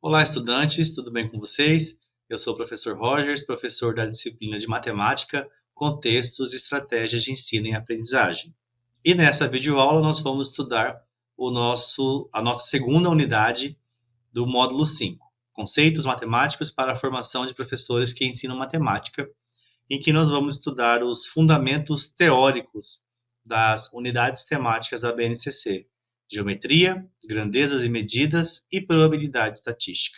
Olá, estudantes, tudo bem com vocês? Eu sou o professor Rogers, professor da disciplina de Matemática, Contextos e Estratégias de Ensino e Aprendizagem. E nessa videoaula nós vamos estudar a nossa segunda unidade do módulo 5, Conceitos Matemáticos para a Formação de Professores que Ensinam Matemática, em que nós vamos estudar os fundamentos teóricos das unidades temáticas da BNCC, geometria, grandezas e medidas e probabilidade estatística.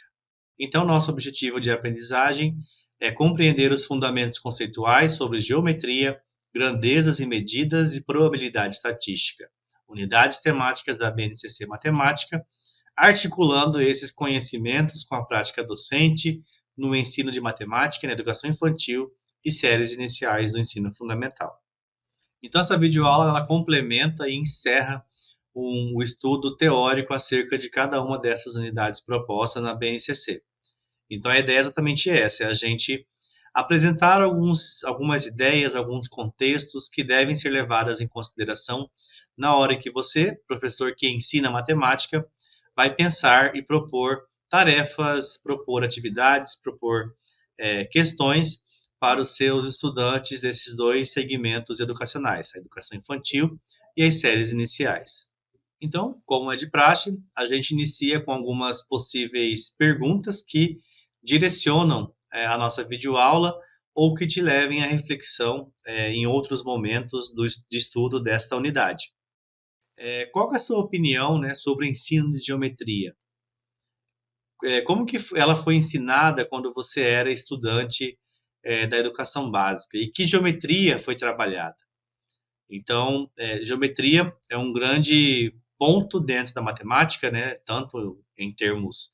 Então, nosso objetivo de aprendizagem é compreender os fundamentos conceituais sobre geometria, grandezas e medidas e probabilidade estatística, unidades temáticas da BNCC Matemática, articulando esses conhecimentos com a prática docente no ensino de matemática e na educação infantil e séries iniciais do ensino fundamental. Então, essa videoaula ela complementa e encerra o estudo teórico acerca de cada uma dessas unidades propostas na BNCC. Então, a ideia é exatamente essa, é a gente apresentar algumas ideias, alguns contextos que devem ser levadas em consideração na hora em que você, professor que ensina matemática, vai pensar e propor tarefas, propor atividades, propor questões para os seus estudantes desses dois segmentos educacionais, a educação infantil e as séries iniciais. Então, como é de praxe, a gente inicia com algumas possíveis perguntas que direcionam a nossa videoaula ou que te levem à reflexão em outros momentos de estudo desta unidade. Qual é a sua opinião, né, sobre o ensino de geometria? Como que ela foi ensinada quando você era estudante da educação básica? E que geometria foi trabalhada? Então, geometria é um grande ponto dentro da matemática, né? Tanto em termos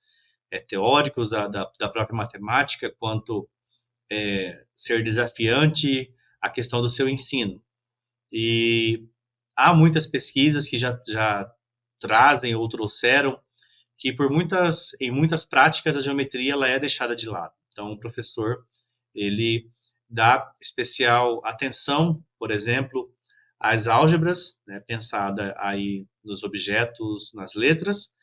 teóricos da própria matemática, quanto ser desafiante a questão do seu ensino. E há muitas pesquisas que já trazem ou trouxeram que em muitas práticas a geometria ela é deixada de lado. Então, o professor ele dá especial atenção, por exemplo, às álgebras, né, pensada aí nos objetos, nas letras,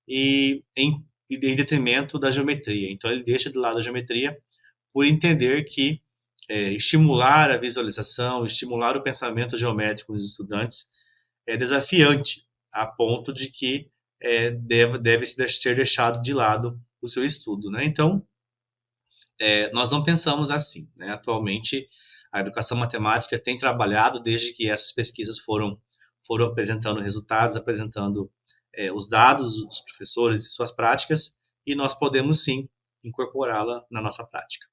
e em detrimento da geometria. Então, ele deixa de lado a geometria por entender que estimular a visualização, estimular o pensamento geométrico dos estudantes é desafiante, a ponto de que deve ser deixado de lado o seu estudo. Né? Então, nós não pensamos assim. Né? Atualmente, a educação matemática tem trabalhado desde que essas pesquisas foram apresentando resultados, apresentando os dados dos professores e suas práticas, e nós podemos sim incorporá-la na nossa prática.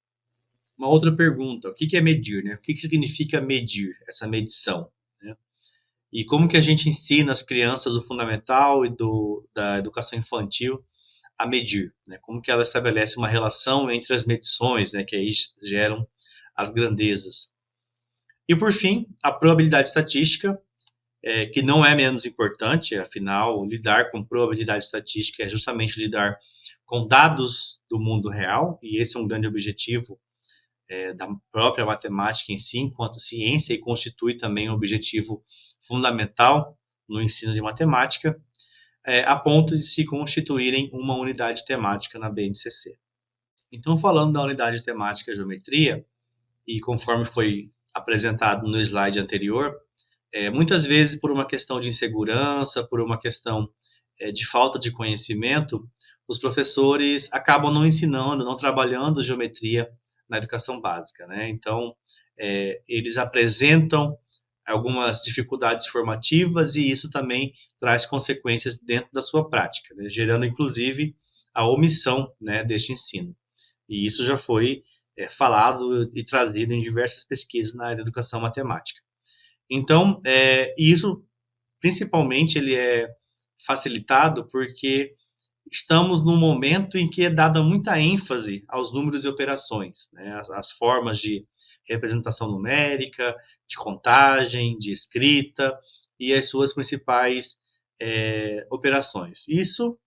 Uma outra pergunta, o que é medir? Né? O que significa medir, essa medição? Né? E como que a gente ensina as crianças do fundamental e da educação infantil a medir? Né? Como que ela estabelece uma relação entre as medições, né, que aí geram as grandezas? E, por fim, a probabilidade estatística, que não é menos importante, afinal, lidar com probabilidade estatística é justamente lidar com dados do mundo real, e esse é um grande objetivo da própria matemática em si, enquanto ciência, e constitui também um objetivo fundamental no ensino de matemática, a ponto de se constituírem uma unidade temática na BNCC. Então, falando da unidade temática geometria, e conforme foi apresentado no slide anterior, muitas vezes por uma questão de insegurança, por uma questão de falta de conhecimento, os professores acabam não ensinando, não trabalhando geometria na educação básica. Né? Então, eles apresentam algumas dificuldades formativas e isso também traz consequências dentro da sua prática, né? Gerando, inclusive, a omissão, né, deste ensino. E isso já foi falado e trazido em diversas pesquisas na área da educação matemática. Então, isso, principalmente, ele é facilitado porque estamos num momento em que é dada muita ênfase aos números e operações, né? As formas de representação numérica, de contagem, de escrita e as suas principais operações. Isso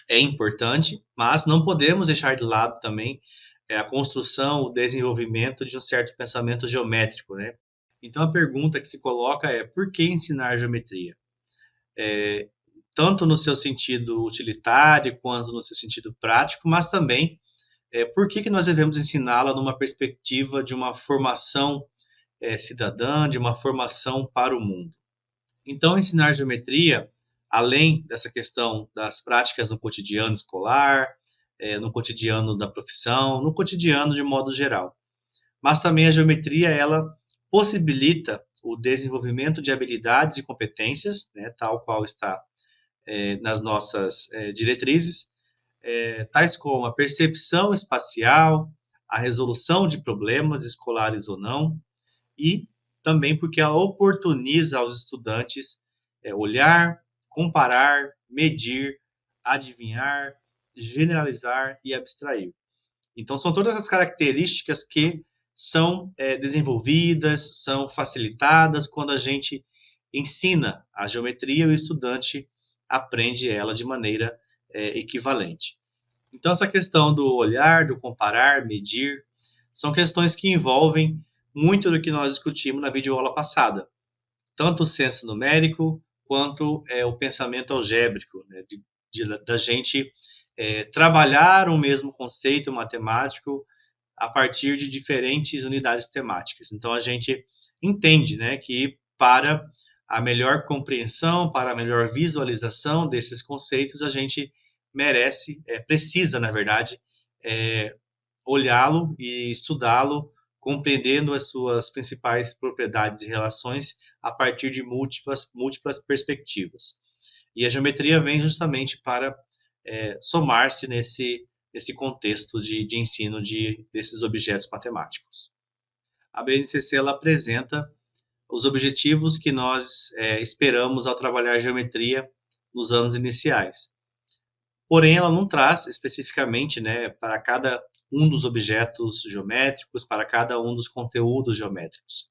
é importante, mas não podemos deixar de lado também a construção, o desenvolvimento de um certo pensamento geométrico, né? Então a pergunta que se coloca é: por que ensinar geometria? tanto no seu sentido utilitário quanto no seu sentido prático, mas também por que nós devemos ensiná-la numa perspectiva de uma formação cidadã, de uma formação para o mundo. Então, ensinar geometria, além dessa questão das práticas no cotidiano escolar, no cotidiano da profissão, no cotidiano de modo geral. Mas também a geometria, ela possibilita o desenvolvimento de habilidades e competências, né, tal qual está nas nossas diretrizes, tais como a percepção espacial, a resolução de problemas escolares ou não, e também porque ela oportuniza aos estudantes olhar, comparar, medir, adivinhar, generalizar e abstrair. Então, são todas as características que são desenvolvidas, são facilitadas quando a gente ensina a geometria e o estudante aprende ela de maneira equivalente. Então, essa questão do olhar, do comparar, medir, são questões que envolvem muito do que nós discutimos na videoaula passada, tanto o senso numérico quanto o pensamento algébrico, né, da gente trabalhar o mesmo conceito matemático a partir de diferentes unidades temáticas. Então, a gente entende, né, que para a melhor compreensão, para a melhor visualização desses conceitos, a gente precisa, na verdade, olhá-lo e estudá-lo, compreendendo as suas principais propriedades e relações a partir de múltiplas perspectivas. E a geometria vem justamente para somar-se nesse contexto de ensino desses objetos matemáticos. A BNCC ela apresenta os objetivos que nós esperamos ao trabalhar geometria nos anos iniciais. Porém, ela não traz especificamente, né, para cada um dos objetos geométricos, para cada um dos conteúdos geométricos,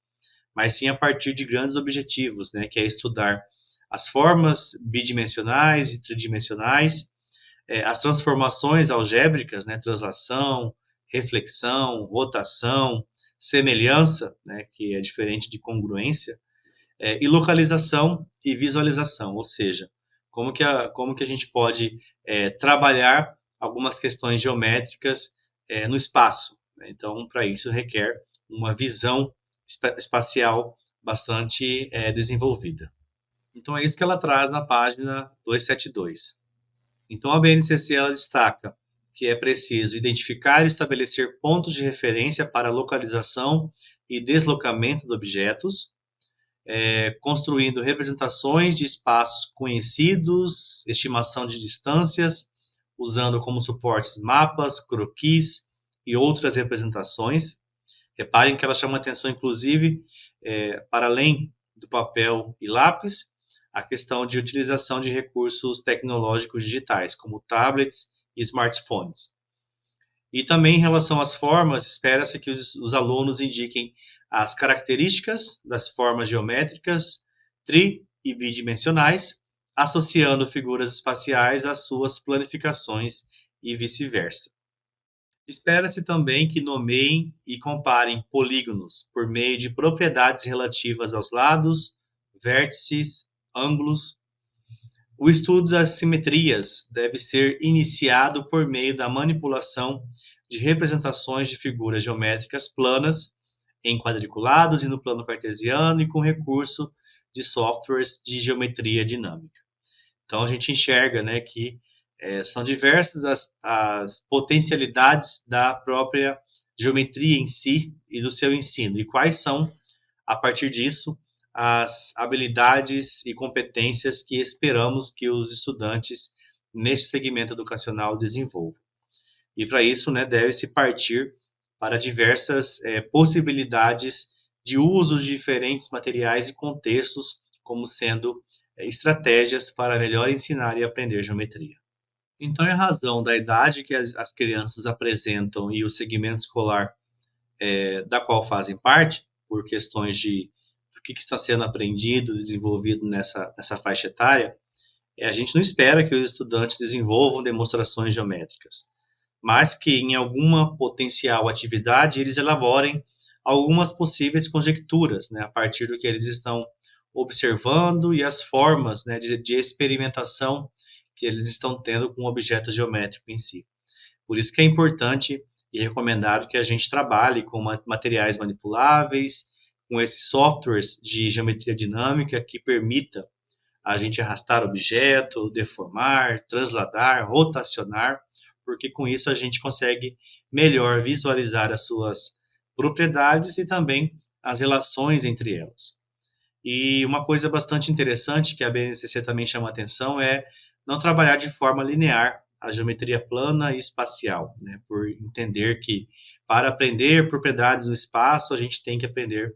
mas sim a partir de grandes objetivos, né, que é estudar as formas bidimensionais e tridimensionais, as transformações algébricas, né, translação, reflexão, rotação, semelhança, né, que é diferente de congruência, e localização e visualização, ou seja, como que a gente pode trabalhar algumas questões geométricas no espaço. Né? Então, para isso requer uma visão espacial bastante desenvolvida. Então, é isso que ela traz na página 272. Então, a BNCC ela destaca que é preciso identificar e estabelecer pontos de referência para localização e deslocamento de objetos, construindo representações de espaços conhecidos, estimação de distâncias, usando como suportes mapas, croquis e outras representações. Reparem que ela chama atenção, inclusive, para além do papel e lápis, a questão de utilização de recursos tecnológicos digitais, como tablets e smartphones. E também em relação às formas, espera-se que os alunos indiquem as características das formas geométricas tri- e bidimensionais, associando figuras espaciais às suas planificações e vice-versa. Espera-se também que nomeiem e comparem polígonos por meio de propriedades relativas aos lados, vértices, ângulos. O estudo das simetrias deve ser iniciado por meio da manipulação de representações de figuras geométricas planas, em quadriculados e no plano cartesiano e com recurso de softwares de geometria dinâmica. Então, a gente enxerga, né, que são diversas as potencialidades da própria geometria em si e do seu ensino, e quais são, a partir disso, as habilidades e competências que esperamos que os estudantes neste segmento educacional desenvolvam. E para isso, né, deve-se partir para diversas possibilidades de uso de diferentes materiais e contextos, como sendo estratégias para melhor ensinar e aprender geometria. Então, em razão da idade que as crianças apresentam e o segmento escolar da qual fazem parte, por questões de do que está sendo aprendido, desenvolvido nessa faixa etária, a gente não espera que os estudantes desenvolvam demonstrações geométricas, mas que em alguma potencial atividade eles elaborem algumas possíveis conjecturas, né, a partir do que eles estão observando e as formas, né, de experimentação que eles estão tendo com o objeto geométrico em si. Por isso que é importante e recomendado que a gente trabalhe com materiais manipuláveis, com esses softwares de geometria dinâmica que permita a gente arrastar objeto, deformar, transladar, rotacionar, porque com isso a gente consegue melhor visualizar as suas propriedades e também as relações entre elas. E uma coisa bastante interessante que a BNCC também chama atenção é não trabalhar de forma linear a geometria plana e espacial, né? Por entender que para aprender propriedades no espaço a gente tem que aprender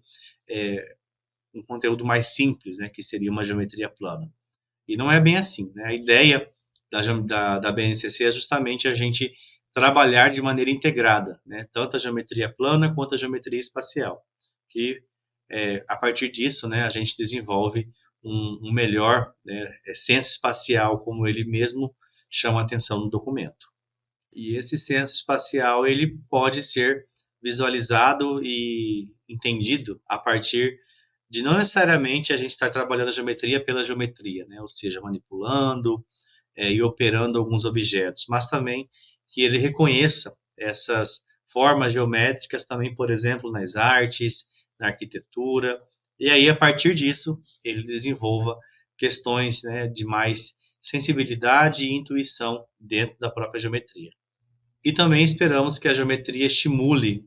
um conteúdo mais simples, né? Que seria uma geometria plana. E não é bem assim, né? A ideia da BNCC é justamente a gente trabalhar de maneira integrada, né? Tanto a geometria plana quanto a geometria espacial, que a partir disso, né, a gente desenvolve um melhor, né, senso espacial, como ele mesmo chama a atenção no documento. E esse senso espacial ele pode ser visualizado e entendido a partir de não necessariamente a gente estar trabalhando a geometria pela geometria, né, ou seja, manipulando e operando alguns objetos, mas também que ele reconheça essas formas geométricas também, por exemplo, nas artes, na arquitetura, e aí a partir disso ele desenvolva questões, né, de mais sensibilidade e intuição dentro da própria geometria. E também esperamos que a geometria estimule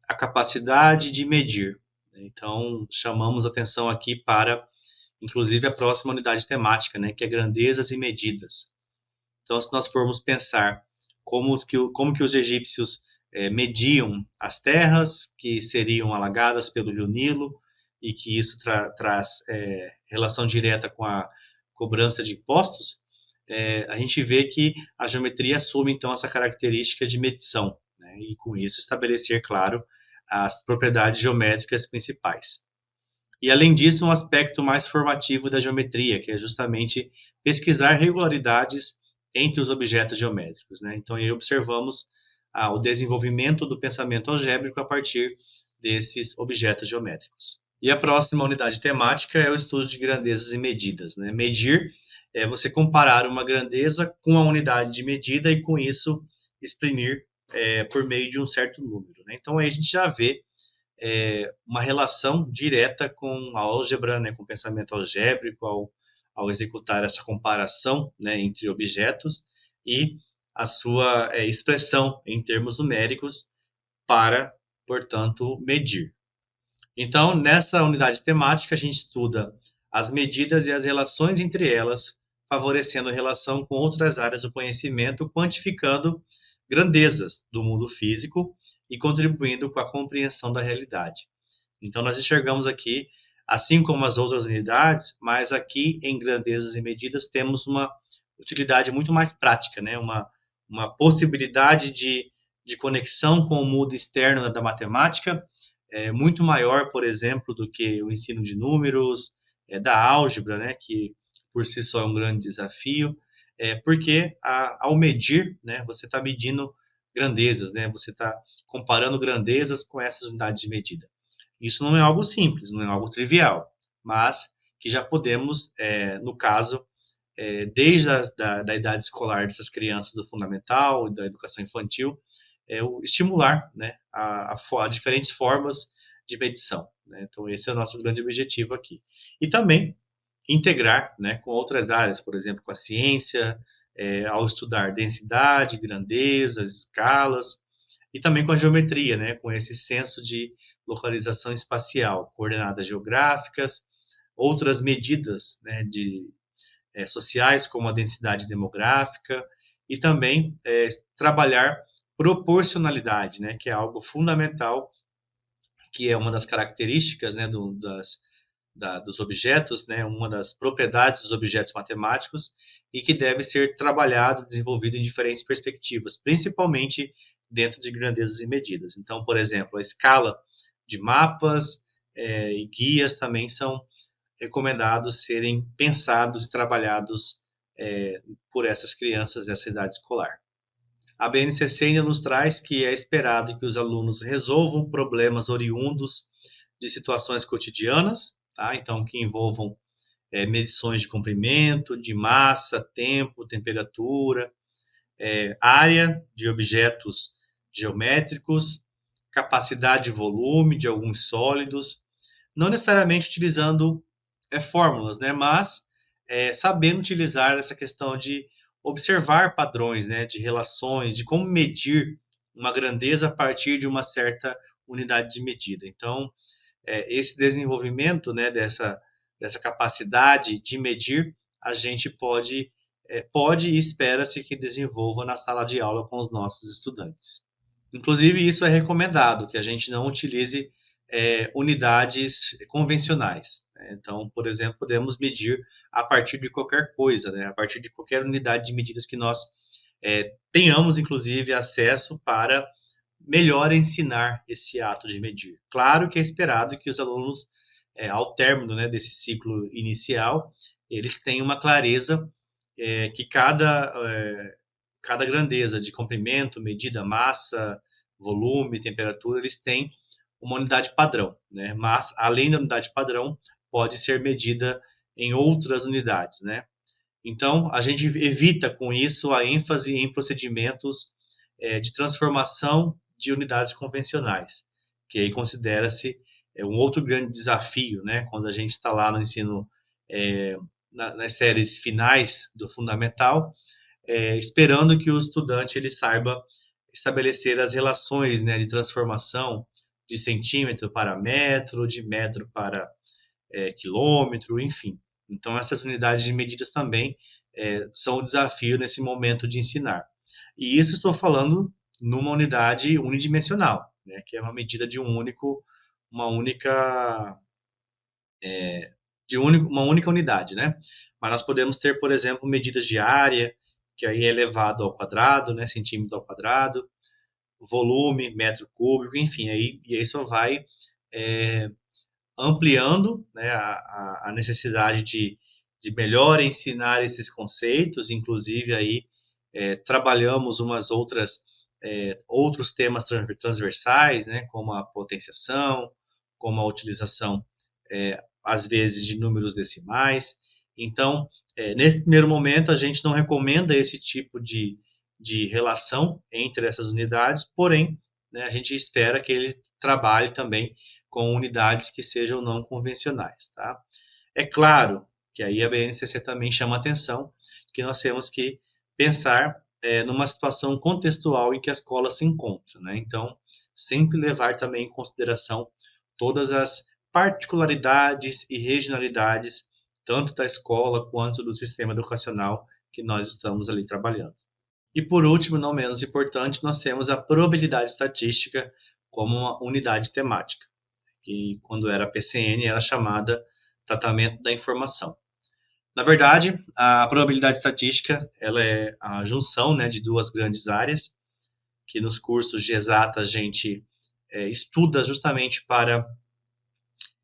a capacidade de medir. Então, chamamos atenção aqui para, inclusive, a próxima unidade temática, né, que é grandezas e medidas. Então, se nós formos pensar como que os egípcios mediam as terras que seriam alagadas pelo rio Nilo e que isso traz relação direta com a cobrança de impostos, a gente vê que a geometria assume, então, essa característica de medição, né, e com isso estabelecer, claro, as propriedades geométricas principais. E, além disso, um aspecto mais formativo da geometria, que é justamente pesquisar regularidades entre os objetos geométricos, né? Então, aí observamos o desenvolvimento do pensamento algébrico a partir desses objetos geométricos. E a próxima unidade temática é o estudo de grandezas e medidas, né? Medir é você comparar uma grandeza com a unidade de medida e, com isso, exprimir por meio de um certo número, né? Então, aí a gente já vê uma relação direta com a álgebra, né, com o pensamento algébrico, ao executar essa comparação, né, entre objetos e a sua expressão em termos numéricos para, portanto, medir. Então, nessa unidade temática, a gente estuda as medidas e as relações entre elas, favorecendo a relação com outras áreas do conhecimento, quantificando grandezas do mundo físico e contribuindo com a compreensão da realidade. Então, nós enxergamos aqui, assim como as outras unidades, mas aqui em grandezas e medidas temos uma utilidade muito mais prática, né? Uma possibilidade de conexão com o mundo externo da matemática muito maior, por exemplo, do que o ensino de números, da álgebra, né? Que por si só é um grande desafio, porque ao medir, né, você está medindo grandezas, né? Você está comparando grandezas com essas unidades de medida. Isso não é algo simples, não é algo trivial, mas que já podemos, no caso, desde da idade escolar dessas crianças do fundamental e da educação infantil, estimular, né, a diferentes formas de medição, né? Então, esse é o nosso grande objetivo aqui. E também integrar, né, com outras áreas, por exemplo, com a ciência, ao estudar densidade, grandezas, escalas, e também com a geometria, né, com esse senso de localização espacial, coordenadas geográficas, outras medidas, né, sociais, como a densidade demográfica, e também trabalhar proporcionalidade, né, que é algo fundamental, que é uma das características, né, dos objetos, né, uma das propriedades dos objetos matemáticos, e que deve ser trabalhado, desenvolvido em diferentes perspectivas, principalmente dentro de grandezas e medidas. Então, por exemplo, a escala de mapas e guias também são recomendados serem pensados e trabalhados por essas crianças dessa idade escolar. A BNCC ainda nos traz que é esperado que os alunos resolvam problemas oriundos de situações cotidianas, tá? Então, que envolvam medições de comprimento, de massa, tempo, temperatura, área de objetos geométricos, capacidade e volume de alguns sólidos, não necessariamente utilizando fórmulas, né, mas sabendo utilizar essa questão de observar padrões, né, de relações, de como medir uma grandeza a partir de uma certa unidade de medida. Então, esse desenvolvimento, né, dessa capacidade de medir, a gente pode e espera-se que desenvolva na sala de aula com os nossos estudantes. Inclusive, isso é recomendado, que a gente não utilize unidades convencionais. Né? Então, por exemplo, podemos medir a partir de qualquer coisa, né? A partir de qualquer unidade de medidas que nós tenhamos, inclusive, acesso para melhor ensinar esse ato de medir. Claro que é esperado que os alunos, ao término, né, desse ciclo inicial, eles tenham uma clareza que cada grandeza de comprimento, medida, massa, volume, temperatura, eles têm uma unidade padrão, né? Mas, além da unidade padrão, pode ser medida em outras unidades, né? Então, a gente evita com isso a ênfase em procedimentos de transformação de unidades convencionais, que aí considera-se um outro grande desafio, né? Quando a gente está lá no ensino, nas séries finais do fundamental, esperando que o estudante ele saiba estabelecer as relações, né, de transformação de centímetro para metro, de metro para quilômetro, enfim. Então, essas unidades de medidas também são um desafio nesse momento de ensinar. E isso estou falando numa unidade unidimensional, né, que é uma medida de uma única uma única unidade, né? Mas nós podemos ter, por exemplo, medidas de área, que aí é elevado ao quadrado, né, centímetro ao quadrado, volume, metro cúbico, enfim, aí e isso vai ampliando, né, a necessidade de melhor ensinar esses conceitos, inclusive aí trabalhamos outros temas transversais, né, como a potenciação, como a utilização às vezes de números decimais. Então, nesse primeiro momento, a gente não recomenda esse tipo de relação entre essas unidades, porém, né, a gente espera que ele trabalhe também com unidades que sejam não convencionais. Tá? É claro que aí a BNCC também chama atenção que nós temos que pensar numa situação contextual em que a escola se encontra. Né? Então, sempre levar também em consideração todas as particularidades e regionalidades, tanto da escola quanto do sistema educacional que nós estamos ali trabalhando. E por último, não menos importante, nós temos a probabilidade estatística como uma unidade temática, que quando era PCN era chamada tratamento da informação. Na verdade, a probabilidade estatística ela é a junção, né, de duas grandes áreas, que nos cursos de exata a gente estuda justamente para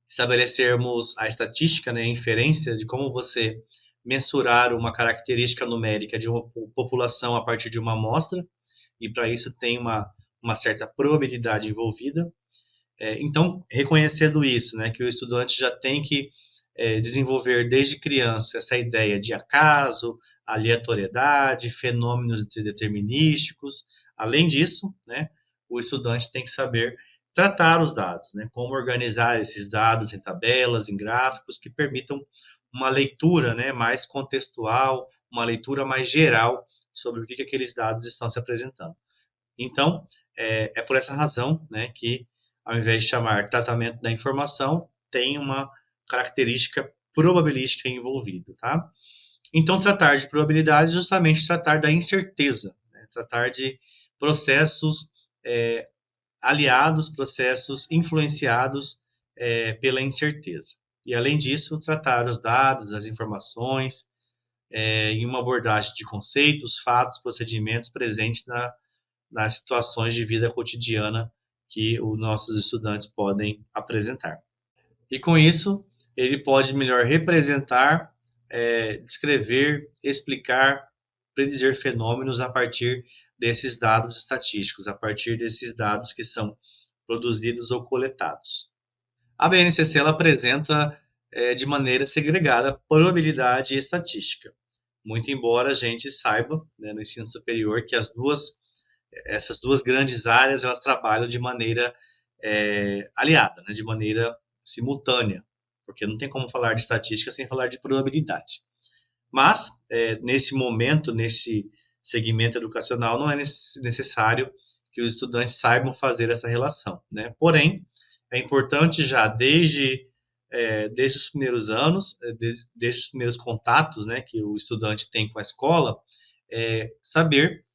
estabelecermos a estatística, né, a inferência de como você mensurar uma característica numérica de uma população a partir de uma amostra, e para isso tem uma certa probabilidade envolvida. Então, reconhecendo isso, né, que o estudante já tem que desenvolver desde criança essa ideia de acaso, aleatoriedade, fenômenos determinísticos. Além disso, né, o estudante tem que saber tratar os dados, né, como organizar esses dados em tabelas, em gráficos que permitam uma leitura, né, mais contextual, uma leitura mais geral sobre o que aqueles dados estão se apresentando. Então, é por essa razão, né, que ao invés de chamar tratamento da informação, tem uma característica probabilística envolvida, tá? Então, tratar de probabilidade é justamente tratar da incerteza, né? Tratar de processos aliados, processos influenciados pela incerteza. E, além disso, tratar os dados, as informações, em uma abordagem de conceitos, fatos, procedimentos presentes nas situações de vida cotidiana que os nossos estudantes podem apresentar. E com isso, ele pode melhor representar, descrever, explicar, predizer fenômenos a partir desses dados estatísticos, a partir desses dados que são produzidos ou coletados. A BNCC ela apresenta de maneira segregada probabilidade e estatística. Muito embora a gente saiba, né, no ensino superior, que essas duas grandes áreas elas trabalham de maneira aliada, né, de maneira simultânea, porque não tem como falar de estatística sem falar de probabilidade. Mas, nesse momento, nesse segmento educacional, não é necessário que os estudantes saibam fazer essa relação, né? Porém, é importante já desde os primeiros anos, desde os primeiros contatos, né, que o estudante tem com a escola, saber,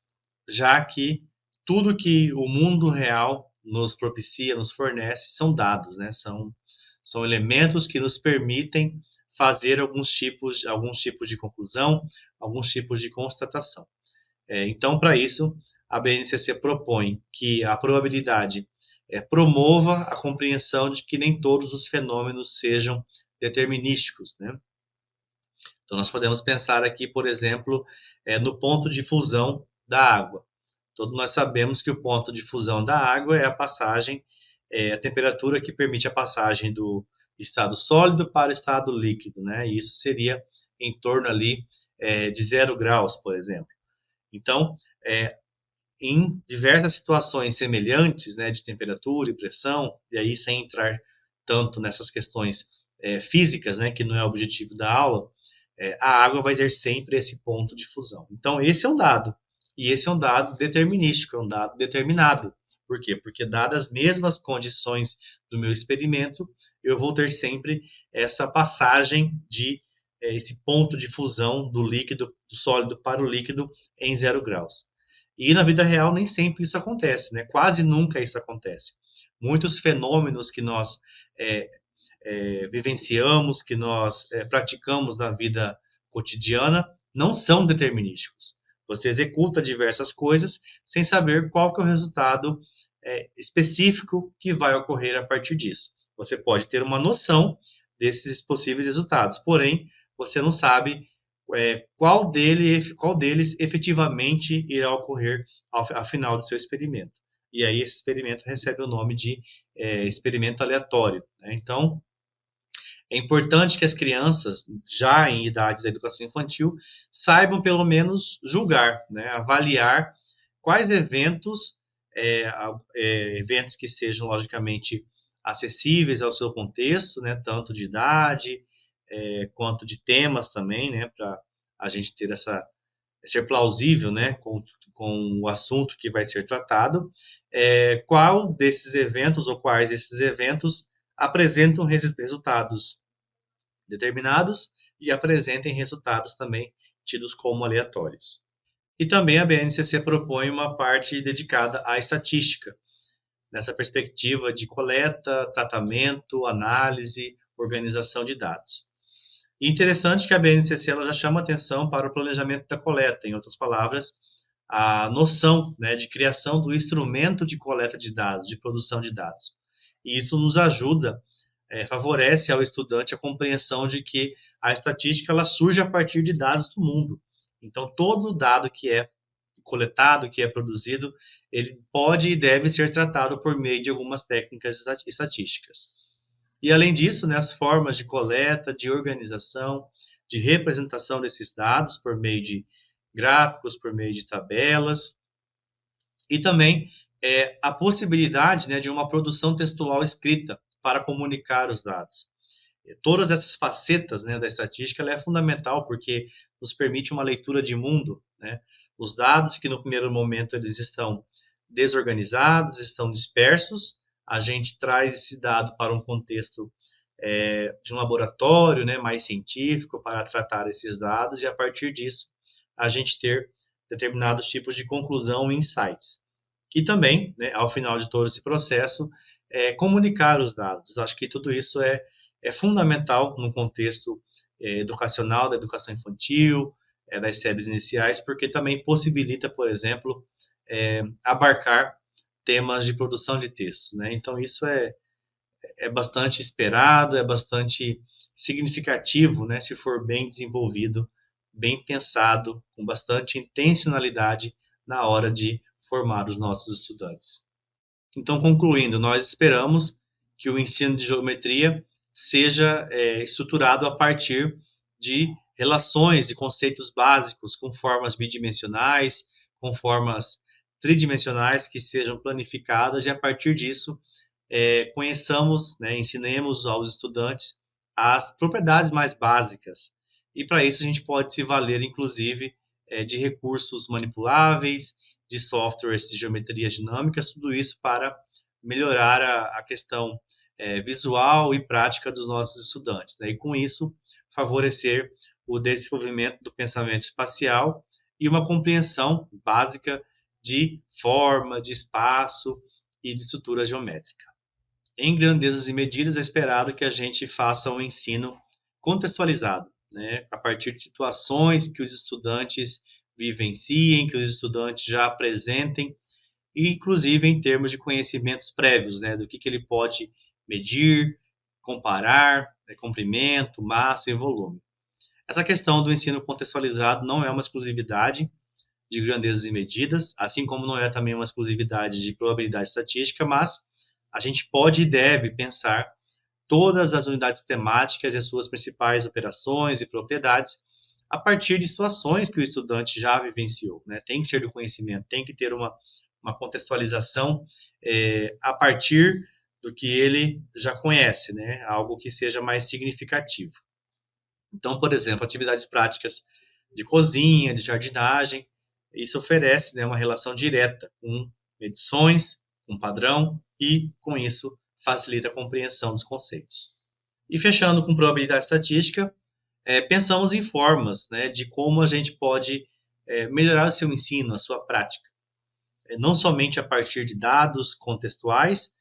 já que tudo que o mundo real nos propicia, nos fornece, são dados, né? São elementos que nos permitem fazer alguns tipos de conclusão, alguns tipos de constatação. Então, para isso, a BNCC propõe que a probabilidade promova a compreensão de que nem todos os fenômenos sejam determinísticos, né? Então, nós podemos pensar aqui, por exemplo, no ponto de fusão da água. Todos nós sabemos que o ponto de fusão da água é a temperatura que permite a passagem do estado sólido para o estado líquido, né? E isso seria em torno ali de 0 graus, por exemplo. Então, em diversas situações semelhantes, né, de temperatura e pressão, e aí sem entrar tanto nessas questões físicas, né, que não é o objetivo da aula, a água vai ter sempre esse ponto de fusão. Então, esse é um dado. E esse é um dado determinístico, é um dado determinado. Por quê? Porque, dadas as mesmas condições do meu experimento, eu vou ter sempre essa passagem de esse ponto de fusão do líquido, do sólido para o líquido em 0 graus. E na vida real nem sempre isso acontece, né? Quase nunca isso acontece. Muitos fenômenos que nós vivenciamos, que nós praticamos na vida cotidiana, não são determinísticos. Você executa diversas coisas sem saber qual que é o resultado específico que vai ocorrer a partir disso. Você pode ter uma noção desses possíveis resultados, porém, você não sabe qual deles efetivamente irá ocorrer ao final do seu experimento. E aí esse experimento recebe o nome de experimento aleatório, né? Então, é importante que as crianças, já em idade da educação infantil, saibam pelo menos julgar, né, avaliar quais eventos que sejam logicamente acessíveis ao seu contexto, né, tanto de idade quanto de temas também, né, para a gente ter ser plausível, né, com o assunto que vai ser tratado, qual desses eventos ou quais desses eventos apresentam resultados determinados e apresentem resultados também tidos como aleatórios. E também a BNCC propõe uma parte dedicada à estatística, nessa perspectiva de coleta, tratamento, análise, organização de dados. E interessante que a BNCC ela já chama atenção para o planejamento da coleta, em outras palavras, a noção, né, de criação do instrumento de coleta de dados, de produção de dados. E isso nos ajuda, favorece ao estudante a compreensão de que a estatística ela surge a partir de dados do mundo. Então, todo dado que é coletado, que é produzido, ele pode e deve ser tratado por meio de algumas técnicas estatísticas. E, além disso, né, as formas de coleta, de organização, de representação desses dados por meio de gráficos, por meio de tabelas, e também a possibilidade, né, de uma produção textual escrita para comunicar os dados. Todas essas facetas, né, da estatística ela é fundamental porque nos permite uma leitura de mundo, né? Os dados que no primeiro momento eles estão desorganizados, estão dispersos, a gente traz esse dado para um contexto de um laboratório, né, mais científico para tratar esses dados e a partir disso a gente ter determinados tipos de conclusão e insights. E também, né, ao final de todo esse processo, comunicar os dados. Acho que tudo isso é fundamental no contexto educacional, da educação infantil, das séries iniciais, porque também possibilita, por exemplo, abarcar temas de produção de texto, né? Então, isso é bastante esperado, é bastante significativo, né, se for bem desenvolvido, bem pensado, com bastante intencionalidade na hora de formar os nossos estudantes. Então, concluindo, nós esperamos que o ensino de geometria seja estruturado a partir de relações, de conceitos básicos, com formas bidimensionais, com formas tridimensionais que sejam planificadas, e a partir disso conheçamos, né, ensinemos aos estudantes as propriedades mais básicas. E para isso a gente pode se valer, inclusive, de recursos manipuláveis, de softwares de geometrias dinâmicas, tudo isso para melhorar a questão visual e prática dos nossos estudantes, né? E com isso favorecer o desenvolvimento do pensamento espacial e uma compreensão básica de forma, de espaço e de estrutura geométrica. Em grandezas e medidas, é esperado que a gente faça um ensino contextualizado, né, a partir de situações que os estudantes vivenciem, que os estudantes já apresentem, e inclusive em termos de conhecimentos prévios, né, do que ele pode medir, comparar, comprimento, massa e volume. Essa questão do ensino contextualizado não é uma exclusividade de grandezas e medidas, assim como não é também uma exclusividade de probabilidade estatística, mas a gente pode e deve pensar todas as unidades temáticas e as suas principais operações e propriedades a partir de situações que o estudante já vivenciou, né? Tem que ser do conhecimento, tem que ter uma contextualização a partir do que ele já conhece, né? Algo que seja mais significativo. Então, por exemplo, atividades práticas de cozinha, de jardinagem, isso oferece, né, uma relação direta com medições, com padrão e, com isso, facilita a compreensão dos conceitos. E fechando com probabilidade estatística, pensamos em formas, né, de como a gente pode melhorar o seu ensino, a sua prática. Não somente a partir de dados contextuais,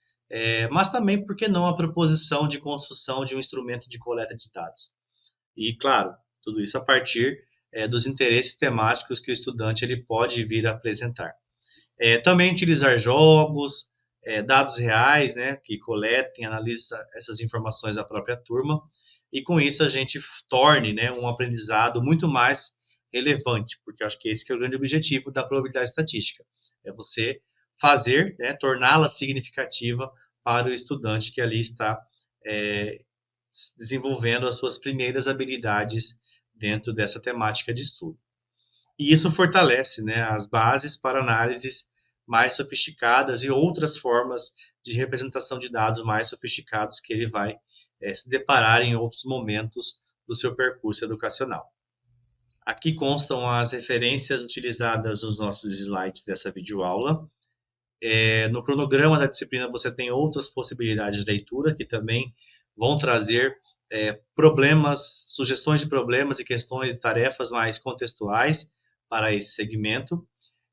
mas também, por que não, a proposição de construção de um instrumento de coleta de dados. E, claro, tudo isso a partir dos interesses temáticos que o estudante ele pode vir a apresentar. Também utilizar jogos, dados reais, né, que coletem, analisem essas informações da própria turma, e com isso a gente torne, né, um aprendizado muito mais relevante, porque eu acho que esse que é o grande objetivo da probabilidade estatística, é você fazer, né, torná-la significativa para o estudante que ali está desenvolvendo as suas primeiras habilidades dentro dessa temática de estudo. E isso fortalece, né, as bases para análises mais sofisticadas e outras formas de representação de dados mais sofisticados que ele vai se deparar em outros momentos do seu percurso educacional. Aqui constam as referências utilizadas nos nossos slides dessa videoaula. No cronograma da disciplina você tem outras possibilidades de leitura que também vão trazer problemas, sugestões de problemas e questões e tarefas mais contextuais para esse segmento.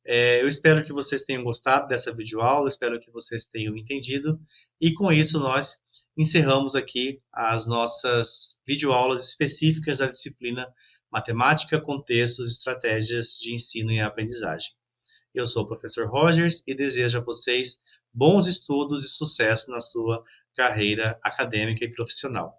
Eu espero que vocês tenham gostado dessa videoaula, espero que vocês tenham entendido, e com isso nós encerramos aqui as nossas videoaulas específicas da disciplina Matemática, Contextos e Estratégias de Ensino e Aprendizagem. Eu sou o professor Rogers e desejo a vocês bons estudos e sucesso na sua carreira acadêmica e profissional.